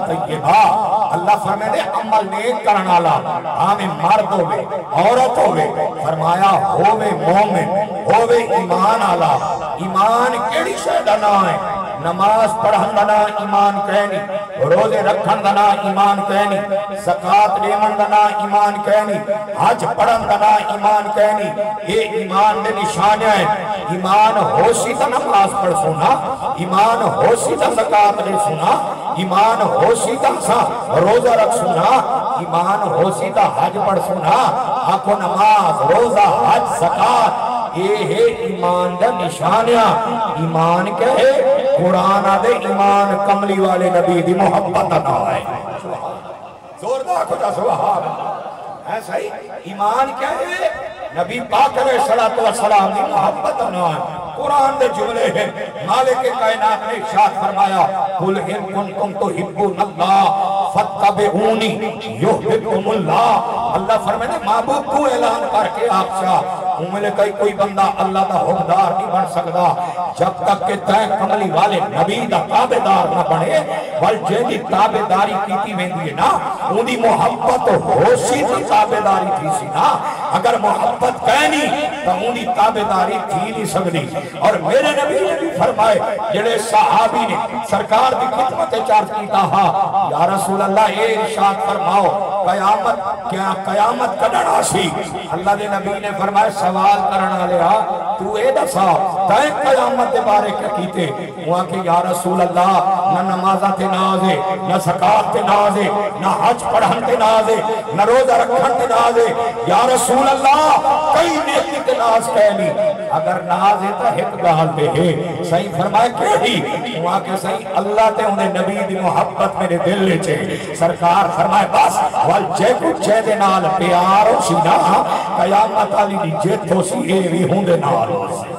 طیبہ اللہ فرمائے دے عمل نیک کرنا اللہ ہمیں مرد ہوئے عورت ہوئے فرمایا ہوئے مومن ہوئے ایمان اللہ ایمان کیڑی شہدہ نہ ہے نماز پڑھن دنا ایمان کہنی روزے رکھن دنا ایمان کہنی زکاة دیمن دنا ایمان کہنی حج پڑھن دنا ایمان کہنی یہ ایمان دے نشانہ ہے ایمان ہوشی تا نماز پڑھ سنا ایمان ہوشی تا زکاة دے سنا ایمان ہوشی تا روزہ رکھ سنا ایمان ہوشی تا حج پڑھ سنا آنکھو نماز روزہ حج زکاة یہ ہے ایمان دا نشانہ ایمان کیا ہے قرآن دے ایمان کملی والے نبی دی محبت نہ ہے زوردار خدا سبحان ایسا ہی ایمان کیا ہے نبی پاک علیہ السلام دی محبت نہ ہے قرآن دے جملے ہیں مالک کائنات نے ارشاد فرمایا قل ان کنتم تحبون اللہ فاتبعونی یحببکم اللہ اللہ فرمائے معبود کو اعلان کر کے آپ شاہ ملے کوئی بندہ اللہ دا حکمدار نہیں بن سکتا جب تک کہ تے کملی والے نبی دا تابعدار نہ بنے بل جیدی تابعداری کیتی ویندی ہے نا اندی محبت ہوشی دی تابعداری تھی سی نا اگر محبت کہنی تو اندی تابعداری تھی نہیں سکتی اور میرے نبی نے بھی فرمائے جڑے صحابی نے سرکار دی خدمت چارج کیتا ہا یا رسول اللہ اے ارشاد فرماؤ قیامت کیا قیامت کڈنا سی اللہ دے نبی نے فرمائے سوال کرنا لیا تو اے دسا تائیں قیامت دے بارے کیا کیتے وہاں کہ یا رسول اللہ نہ نمازہ تے نازے نہ زکاة تے نازے نہ حج پڑھن تے نازے نہ روزہ رکھن تے نازے یا رسول اللہ کئی نیکی تے ناز کہنی اگر نازے تا حق گال دے ہے صحیح فرمائے کہی وہاں کہ صحیح اللہ تے انہیں نبی دی محبت میرے دل لے چھے سرکار فرمائے بس والجے کو چھے دے نال پیار ہو سی نا قیامت علی دی جیت ہو سی اے بھی ہوں دے نال ہو سی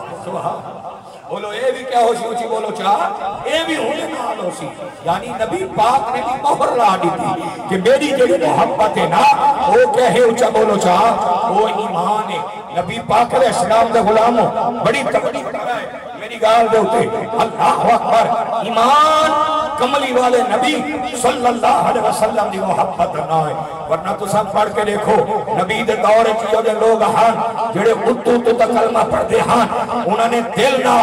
بولو اے بھی کیا ہو سی اچھی بولو چاہ اے بھی ہوں دے نال ہو سی یعنی نبی پاک نے بھی مہر لا دی تھی کہ میری جو محبت ہے نا وہ کہے اچھا بولو چاہ وہ ایمان ہے نبی پاک علیہ السلام دے غلاموں بڑی تقریب کر رہا ہے میری گال دے ہوتے اللہ اکبر ایمان کملی والے نبی صلی اللہ علیہ وسلم دی محبت نہ ہے ورنہ تو سب پڑھ کے دیکھو نبی دے دورے چیزوں دے لوگ ہاں جڑے اتو تا کلمہ پڑھ دے ہاں انہوں نے دل نہ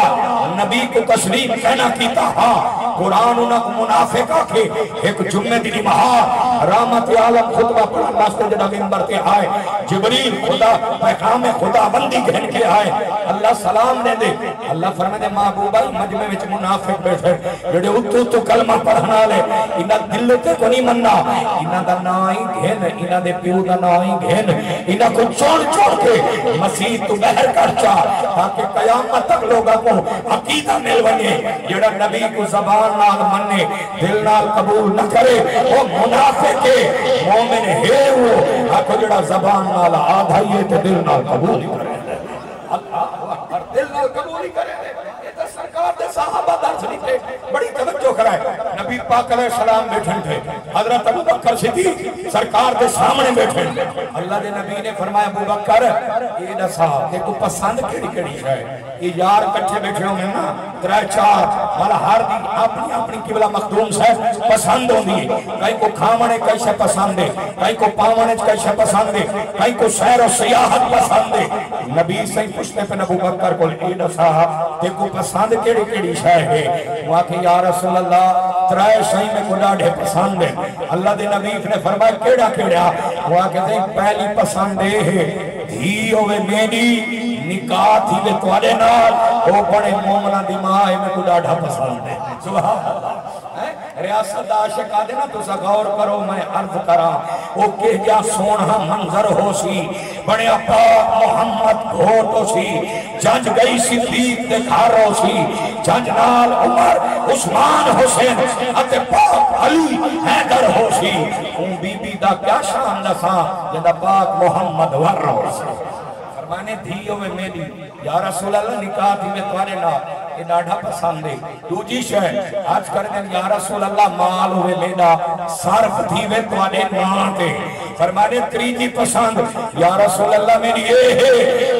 نبی کو تسلیم کہنا کیتا ہاں قرآن انہوں کو منافق آکھے ایک جمعہ دی مہا رحمت عالم خطبہ پڑھا لاستے جڑا ممبر تے آئے جبریل خدا پیغام خدا بندی گھن کے آئے اللہ سلام نے دے اللہ فرمائے دے محبوبہ مجمع وچ منافق بیٹھے جڑے اتو تو کلمہ پڑھنا لے انہاں دل تے کو نہیں مننا انہاں دا نائی گھن انہاں دے پیو دا نائی گھن انہاں کو چھوڑ کے مسیح تو بہر کر چاہ تاکہ قیامت تک لوگا کو عقیدہ مل بنے جڑا نبی کو زبان نال مننے دل نال قبول نہ کرے وہ منافق ہے مومن ہے وہ آکھو جڑا زبان نال آدھائیے تے دل نال قبول ہی کرے اللہ دل نال قبول ہی کرے سرکار دے صحابہ درس نہیں تھے بڑی توجہ کرائے نبی پاک علیہ السلام بیٹھے تھے حضرت ابو بکر صدیق سرکار دے سامنے بیٹھے اللہ دے نبی نے فرمایا ابو بکر یہ دسا دیکھو پسند کیڑی کیڑی ہے یہ یار کٹھے بیٹھے ہوں گے نا ترائے چار والا ہر دی اپنی اپنی قبلہ مخدوم سے پسند ہوں دی کئی کو کھامنے کئی سے پسند ہے کئی کو پاونے کئی سے پسند ہے کئی کو سیر و سیاحت پسند ہے نبی سے پوچھنے پہ ابو بکر کو یہ دسا دیکھو پسند کیڑی کیڑی شاہ ہے وہاں کہ یا رسول اللہ ترائے شاہی میں کو ڈاڑھے پسند ہے اللہ دے نبی نے فرمایا کیڑا کیڑا وہاں کہ پہلی پسند ہے دھی ہوئے میری نکاح تھی وے توالے نال وہ بڑے مومنہ دی ماں میں کو ڈاڑھا پسند ہے سبحان اللہ ریاست عاشق آدھے نا تو غور کرو میں عرض کرا وہ کہ کیا سونہ منظر ہو سی بڑے پاک محمد گھوٹ ہو سی جنج گئی صدیق دے گھر ہو سی جنج نال عمر عثمان حسین اتے پاک علی حیدر ہو سی ان بی بی دا کیا شان دسا جندہ پاک محمد ور ہو سی فرمانے دھیوں میں میری یا رسول اللہ نکاح تھی میں توارے نا یہ ڈاڑھا پسند ہے دوجی شہ آج کر دیں یا رسول اللہ مال ہوئے میرا صرف تھی میں توارے ناتے فرمانے تریجی پسند یا رسول اللہ میری یہ ہے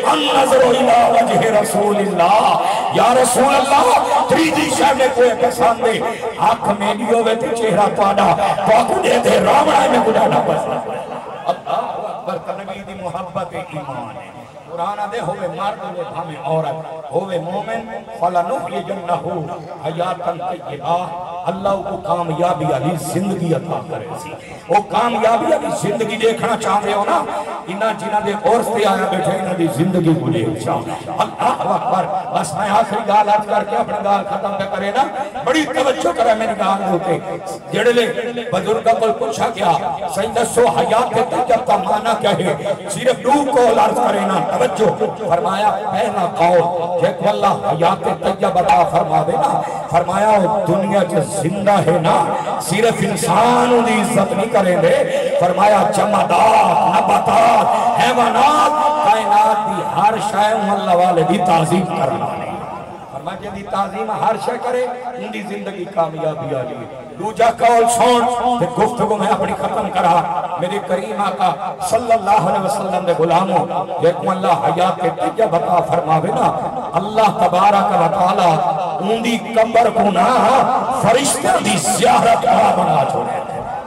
النظر الى وجہ رسول اللہ، یا رسول اللہ تریجی شاہ میں کوئی پسند ہے آنکھ میں لیو وے تے چہرہ پاڑا پاکو دے دے راوڑا میں گڑانا پسند اللہ اکبر تنبی دی محبت ایمان ہے قرآن دے ہوئے مرد ہوئے ہمیں عورت ہوئے مومن فَلَنُحْيِجَنَّهُ حَيَاتًا طَيِّبَةً اللہ کو کامیابی علی زندگی عطا کرے سی وہ کامیابی علی زندگی دیکھنا چاہتے ہو نا انہاں جنہاں دے عورس پہ آیا بیٹھے انہاں دی زندگی کو دیکھ چاہتے اللہ اکبر بس میں آخری گال عرض کر کے اپنے گال ختم پہ کرے نا بڑی توجہ کرے میری گال ہوتے جڑے لے بزرگا کو پوچھا کیا سیدسو حیات طیب کا معنی کیا ہے صرف دو قول عرض کرے نا توجہ فرمایا پہلا قول کہ اللہ حیات طیب عطا فرما دینا فرمایا دنیا کے زندہ ہے نا صرف انسانوں دی عزت نہیں کریں دے فرمایا جمادات نباتات حیوانات کائنات دی ہر شے اللہ والے دی تعظیم کرنا ہے فرمایا جی دی تعظیم ہر شے کرے ان دی زندگی کامیابی آ جائے دوجا قول سون کہ گفتگو میں اپنی ختم کرا میرے کریم آقا صلی اللہ علیہ وسلم دے غلاموں دیکھو اللہ حیات کے طیب عطا فرماوے نا اللہ تبارک و تعالی ان دی قبر کو نا فرشتہ دی زیارت کا بنا چھوڑے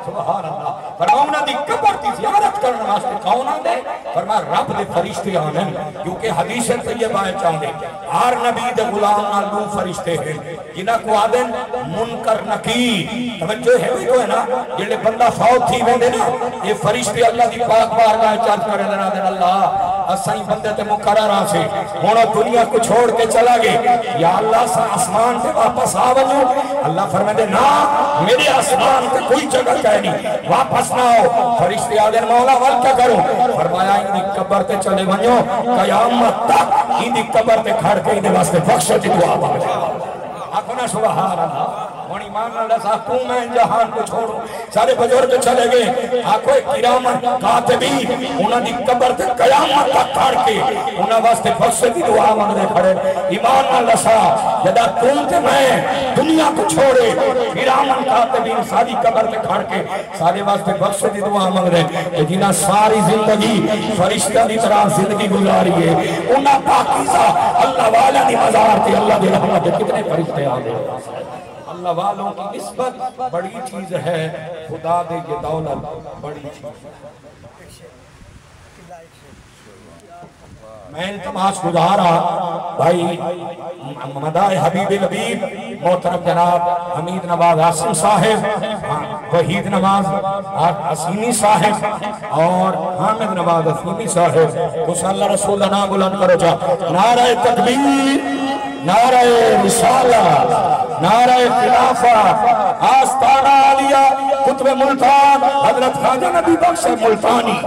سبحان اللہ فرماؤنا دی قبر دی زیارت کرنا واسطے کون آن دے فرما رب دے فرشتے آنن کیونکہ حدیث طیبہ ہے چاہتے ہر نبی دے غلام نال دو فرشتے ہیں جنہ کو آدن منکر نکیر توجہ ہے بھی تو ہے نا جنہیں بندہ فوت تھی ویندے نا یہ فرشتے اللہ دی پاک بارگاہ چارج کرے دینا دن اللہ اسائیں بندے تے مقررہ سے ہونا دنیا کو چھوڑ کے چلا گئے یا اللہ سا آسمان سے واپس آوجو اللہ فرمائے دے نا میرے آسمان کے کوئی جگہ کہنی واپس نہ ہو فرشتے آدھر مولا وال کیا کرو فرمایا اندھی قبر تے چلے بنیو قیامت تک اندھی قبر تے کھڑ کے اندھی واسطے بخشو جی دعا بخشو آخونا سبحان اللہ اور ایمان اللہ صاحب تو میں جہان کو چھوڑو سارے بزرگ چلے گئے آخو کرامت کاتبی انہاں دی قبر تے قیامت تک کھڑ کے انہاں واسطے بخشو دی دعا مانگنے کھڑے ایمان اللہ صاحب جدا تم تے میں دنیا کو چھوڑے کرامت کاتبی ساری قبر تے کھڑ کے سارے واسطے بخشو دی دعا مانگنے کہ جنہاں ساری زندگی فرشتہ دی طرح زندگی گزاری ہے انہاں پاکیزہ اللہ والا دی مزار تے اللہ دی رحمت کتنے فرشتے آگے اللہ والوں کی نسبت بڑی چیز ہے خدا دے یہ دولت بڑی چیز ہے میں التماس گزارا بھائی مدائے حبیب لبیب محترم جناب حمید نواز عاصم صاحب وحید نواز عاصمی صاحب اور حامد نواز عاصمی صاحب اس اللہ رسول اللہ بلند کرو جا نعرہ تکبیر نعرہ رسالہ نعرہ خلافہ آستانہ علیہ قطب ملتان حضرت خواجہ نبی بخش ملتانی